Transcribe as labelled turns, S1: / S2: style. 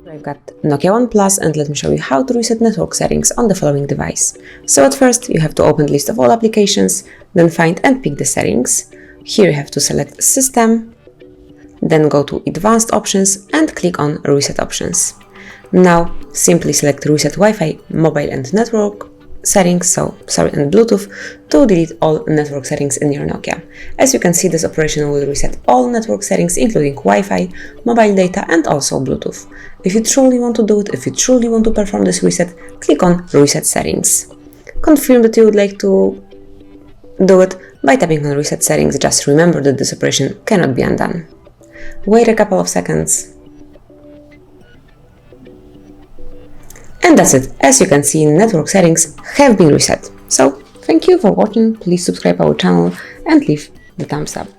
S1: I've got Nokia One Plus, and let me show you how to reset network settings on the following device. So at first you have to open the list of all applications, then find and pick the settings. Here you have to select System, then go to Advanced Options and click on Reset Options. Now simply select Reset Wi-Fi, Mobile and Network settings, and Bluetooth, to delete all network settings in your Nokia. As you can see, this operation will reset all network settings, including Wi-Fi, mobile data and also Bluetooth. If you truly want to do it, if you truly want to perform this reset, click on Reset Settings. Confirm that you would like to do it by tapping on Reset Settings. Just remember that this operation cannot be undone. Wait a couple of seconds. And that's it. As you can see, network settings have been reset. So, thank you for watching. Please subscribe our channel and leave the thumbs up.